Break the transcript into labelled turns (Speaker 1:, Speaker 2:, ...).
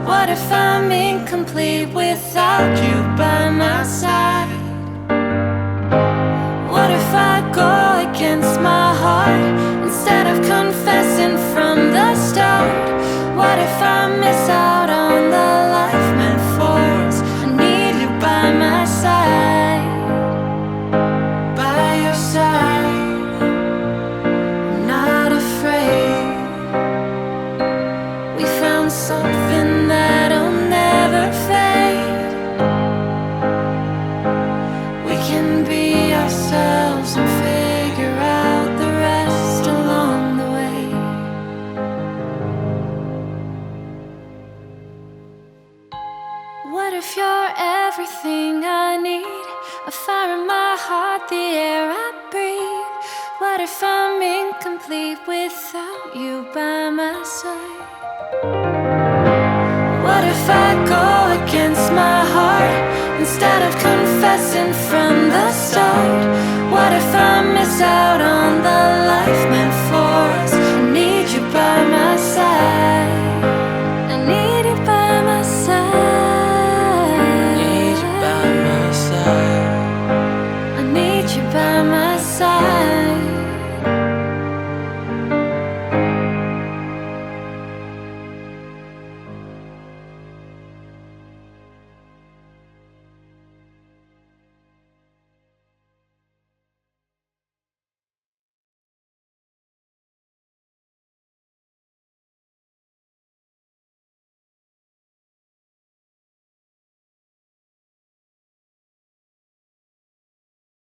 Speaker 1: What if I'm incomplete without you by my side? What if I go against my heart instead of confessing from the start? What if I miss out on the life meant for us? I need you by my side, by your side. I'm not afraid. We found something that'll never fade. We can be ourselves and figure out the rest along the way. What if you're everything I need? A fire in my heart, the air I breathe. What if I'm incomplete without you by my side? What if I go against my heart instead of confessing from the start? What if I miss out on the light